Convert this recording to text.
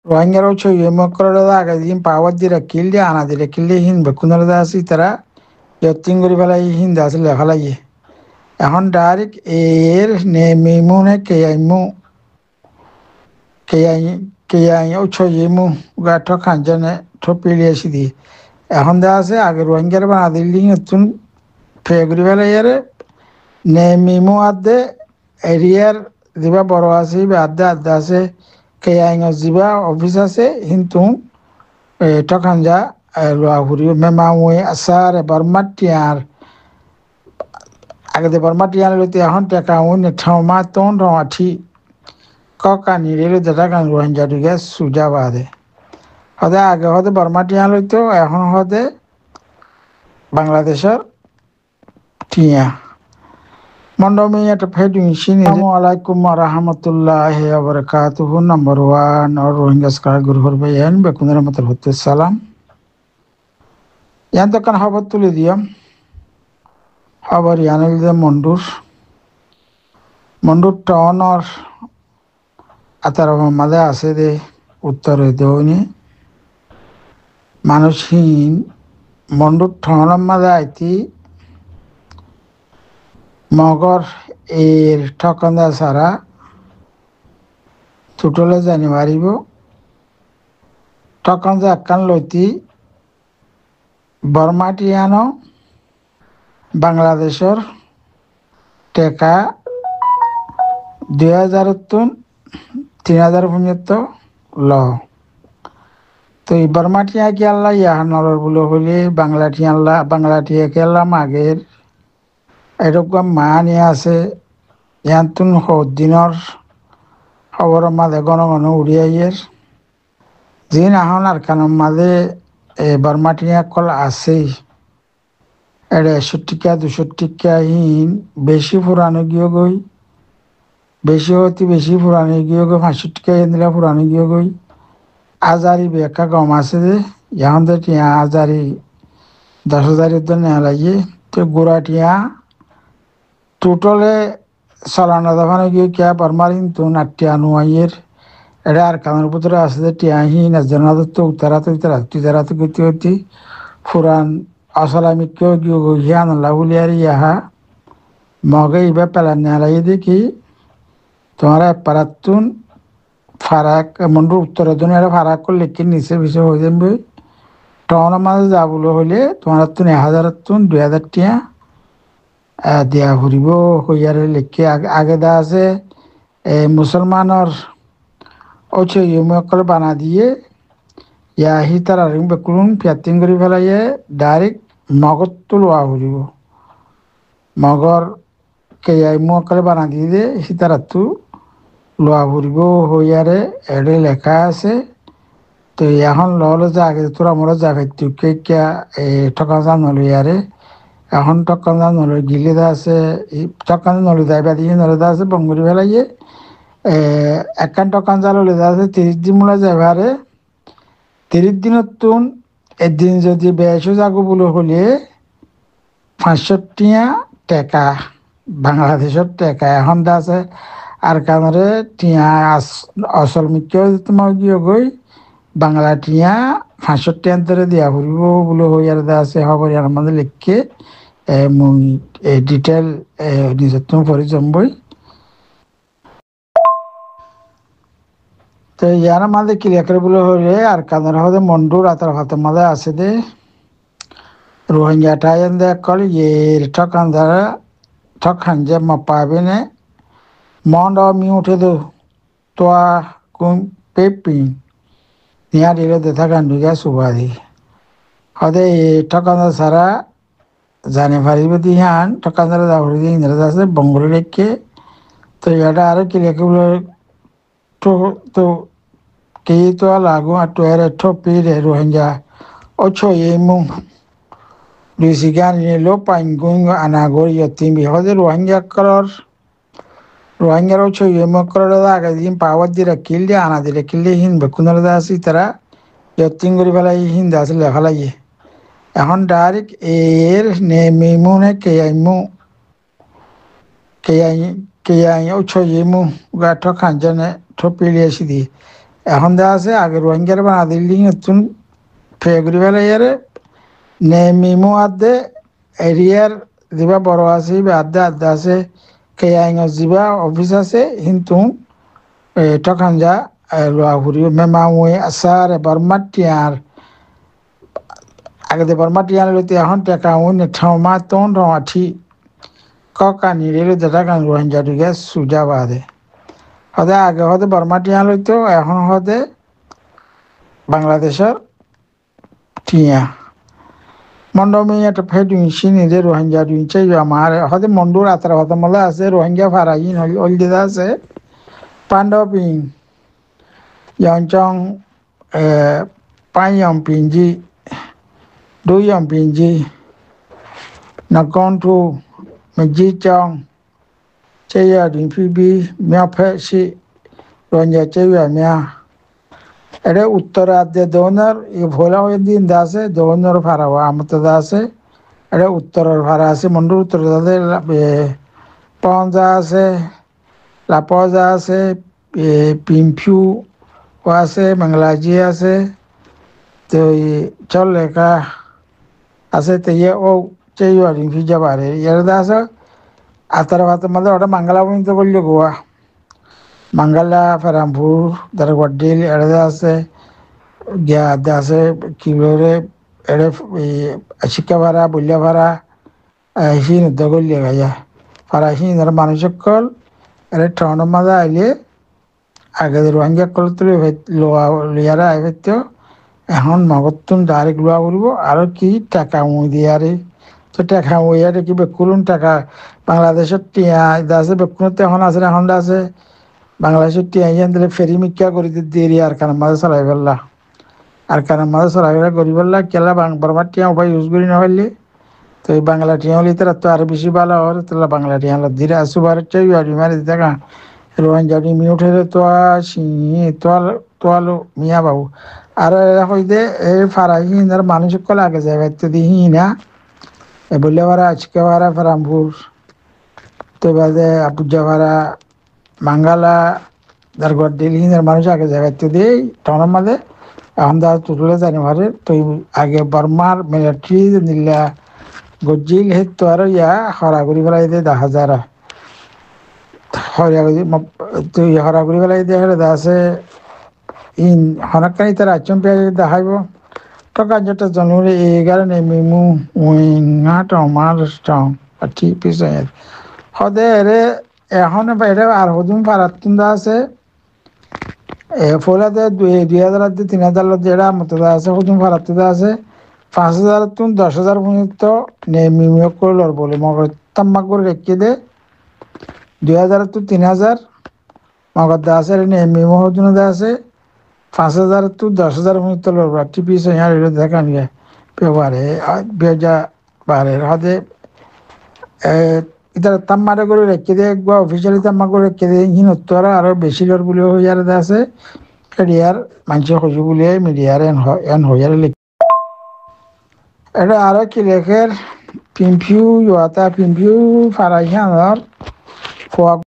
Rohingya ocho yemokoroda agazin power dira kilde ana dire kilde hin bekunalada asi tara yottingori bala hin das lefalaye এখন direct এর নেমিমুনে কেয়াই ওছো ইমু গাটো খানজানে ঠপিলি আসি এখন দেখা আছে আগে রোহিঙ্গার বানা দিল্লি নতুন ফেগুরি বেলা ইয়ারে নেমিমু আদে এরিয়ার দিবা বড় আছে আদে আদে আছে কেয়াই জিবা অফিস আছে কিন্তু ঠকানজা লোয়াহুরি মেমাউয়ে আসার বারমাটিয়ার আগে বারমাটিয়ার লইতে এখন টাকা উনি ঠাউমা তন রমাঠি ককানি রেলে দেখা কান রোহিঙ্গা দিকে সুজা বাদে হদে আগে হদে বারমাটিয়া লইতো এখন হদে বাংলাদেশের টিয়া মন্ডমি একটা ফেডিং সিনি আসসালামু আলাইকুম ওয়া রাহমাতুল্লাহি ওয়া বারাকাতুহু নাম্বার 1 और रोहिंग्या स्कार गुरु হরবায়ান বেকুনের মত হতে সালাম ইয়ান তো কান খবর তুলে দিয়াম খবর ইয়ানিল যে মন্ডুর টাউনর আতার মাঝে আছে দে উত্তরে দেওনি মানুষহীন মন্ডুর টাউনের মাঝে আইতি মগর এর ঠকন্দা সারা ছুটলে জানি মারিব ঠকন্দা একান লইতি বর্মাটিয়ানো বাংলাদেশের টেকা 2000 তুন 3000 পর্যন্ত ল তো এই বর্মাটিয়া কি আল্লাহ ইয়াহানর বলে হলে বাংলাটিয়া কে আল্লাহ মাগের এরকম মা নিয়ে আছে ইয়ান্তুন দিনের খবরের মাঝে ঘন ঘন উড়িয়াইয়ের যিন আহন আর কানের মাঝে বর্মাটিয়া কল আছেই এটা 160 টিকা হিন বেশি পুরানো গিয়ে গই বেশি পুরানো গিয়ে গই 500 টিকা দিলে পুরানো গিয়ে গই আজারি বেকা কম আছে যে এখন তো টিয়া আজারি 10,000 তো নেওয়া লাগে তো গোড়া টিয়া টোটালে চালানো দফানো গিয়ে কে বারমারিন তো নাট্যা নুয়াইয়ের এটা আর কানের ভিতরে আছে যে টিয়া হিন তো উতারা তো গতি পুরান আসলামিকেও গিয়ে গিয়ান লাগুলিয়ার ইয়াহা মগে ইবা পেলান নেলাই দেখি তোমারা পারাতুন ফারাক মন্ডু উত্তর দুনিয়ার ফারাক করলে কি নিচে বিষয় হয়ে যাবে টাউনের মাঝে যাবলে হলে তোমার তুন 1000 তুন 2000 টিয়া দিয়া ঘুরিব হইয়ারে লেখে আগে দা আছে মুসলমানের ওছে ইউমকল বানা দিয়ে ইয়াহি তার আর বেকুলুন ফিয়াতিং করে ফেলাইয়ে ডাইরেক্ট মগর তো লোয়া ঘুরিব মগর কেয়াই মুকলে বানা দিয়ে সীতারা তু লোয়া ঘুরিব হইয়ারে এডে লেখা আছে তো এখন ললে যে আগে তোরা মোরা জাগাই তুকে কে ঠকান নলিয়ারে এখন ঠকান নলি গিলে আছে ঠকান নলি যাইবা দিয়ে নলিদা আছে বঙ্গুরি ফেলাইয়ে একান ঠকান জালে আছে 30 দিন মোলা যাইবারে 30 দিনের তুন একদিন যদি বেশো যাগো বলে হলে 500 টাকা বাংলাদেশের টাকা এখন আছে আর কানরে টিয়া আসল মিকেও তোমার গিয়ে গই বাংলা টিয়া 500 টাকা ধরে দিয়া ফুরিব বলে হই আর আছে খবর আর মধ্যে লিখে মুই ডিটেল নিজে তুমি পরে জমবই তো ইয়ার মাঝে ক্লিয়ার করে বলে হলে আর কানের হতে মন্ডুর আতার হাতের মাঝে আছে দে রোহিঙ্গা টাইন দে কল এর ঠকান যে পাবে না মন্ড মি উঠে দো তোয়া কোন পেপি নিয়া দিলে দেখা গান ঢুকে সুবাদি হদে ঠকান সারা জানি পারিব দিহান ঠকান দ্বারা দাবড়ি দিয়ে ইন্দ্রাজ আছে বঙ্গলে রেখে তো এটা আরো ক্লিয়ার করে তো কে তো লাগু আর তো এর ঠপি রে Rohingya ocho yemu luisigan lo pangung anagor yatim hode rohingya ocho yemu korora daga din power dira kilde ana dire kilde hin bekunala dasi tara yatingori bala hin das lefalaye এখন ডাইরেক্ট এর নেমিমুনে কেয়াই ওছো ইমু গাটো খানজানে ঠপিলি আসি এখন দেখা আছে আগে রোহিঙ্গার বানা দিল্লি নতুন ফেগুড়ি ফেলাইয়ারে নেমিমো আদে এরিয়ার যিবা বড় আছে আদে আদে আছে কেয়াইঙর যিবা অফিস আছে কিন্তু টকানজা লোৱা ঘূৰি মেমাওয়ে আচাৰ এবাৰ মাটিয়াৰ আগতে বর্মা টিয়ার লইতে এখন টেকা উন ঠাউমা তোন রমাঠি কানি রে যেটা কান রোহিঙ্গা দিকে সুজা বাদে হদে আগে হদে বর্মা টিয়া লইতো এখন হদে বাংলাদেশের টিয়া মন্ডমি একটা ফেডুই সিনি যে রোহিঙ্গা দুই চাই আমার হদে মন্ডুর আতার হদে মলে আছে রোহিঙ্গা ফারাইন হল দিদা আছে পান্ডবিং Yang Panyang Pinji, Duyang Pinji, Nakontu, Majicang, Chaya Dinfibi, Mia Peshi, Ronya Chaya Mia. Ere Uttara de donor, if Hola Din Dase, donor Farawa Amatadase, Ere Uttara Farase, Mundu Trade, Ponzase, La Pozase, Pimpu. আছে বাংলাজি আছে তো চল লেখা আছে তো ও চাই আর ফিজা পারে এর আছে আতার ভাত মধ্যে ওটা মাঙ্গালা পর্যন্ত করলে গোয়া মাঙ্গালা ফেরামপুর দারগডিল এর আছে গিয়া আছে কি বলে এর শিক্ষা ভাড়া বল্যা ভাড়া হিন উদ্যোগ করলে গাইয়া ফারা হিন মানুষ সকল এর টাউনের মাঝে আইলে আগে রোহিঙ্গা কল তুলে লিয়ারা আইতো এখন মগতুন ডাইরেক্ট লোয়া করব আর কি টাকা মুই দিয়ারে তো টাকা মুইয়ারে কি বেকুলুন টাকা বাংলাদেশের টিয়া আছে বেকুনতে এখন আছে এখন আছে বাংলাদেশের টিয়া ইয়ান দিলে ফেরি মিক্কা করে দিয়ে আর কারণ মাঝে চলাই ফেললা আর কারণ মাঝে চলাই ফেলা করি ফেললা কেলা বর্মার টিয়া উপায় ইউজ করি না ফেললে তো এই বাংলা টিয়া হলে তারা তো আরো বেশি ভালো হয় তাহলে বাংলা টিয়া হলো ধীরে আসু ভারত চাই আর মারি দেখা রোহিঙ্গা মিউঠে তোয়ালো মিয়া বাবু আর হইতে এই ফারাহিনার মানুষ কল আগে যায় তো দিহি না এ বললে ভাড়া আজকে ভাড়া ফেরামপুর তো বাদে আপুজা ভাড়া মাঙ্গালা দারগড় দিলহিনের মানুষ আগে যায় তো দিই টাউনের মাঝে এখন তারা তুলে জানি ভারে তো আগে বর্মার মিলিটারি নিলা গজিল হে তো আর ইয়া হরাগুড়ি ফেলাই দিয়ে 10,000 তুই হরাগুড়ি ফেলাই দিয়ে আছে ইন হনকানি তার আচম পেয়ে দেখাইব টকা যেটা জনুরে এই কারণে মিমু উইঙা টমার স্টং ঠিক পিছনে হদে এরে এখন বাইরে আর হদুম ফারাতুন আছে ফলাতে 2,000 3,000 যেটা মতো আছে হদুম ফারাতুন আছে 5,000 তুন 10,000 পর্যন্ত মিমিও করল বলে মগর তাম্মা করে রেখে দে 2,000 তো 3,000 মগর দা আছে মিমো হদুন আছে 5,000 তো 10,000 পর্যন্ত লড়বা টিপি সহিয়া দেখা নিয়ে পেবারে বেজা বারে হদে এটা তাম্মারে করে রেখে দিয়ে একবার অফিসিয়ালি তাম্মা করে রেখে দিয়ে হিন উত্তরা আরো বেশি লড় বলে হইয়ার আছে এরিয়ার মানুষ হজু বলে মিডিয়ার এন হইয়ার লিখে এটা আরো কি লেখের পিম্পিউ ইয়তা পিম্পিউ ফারাইহানোর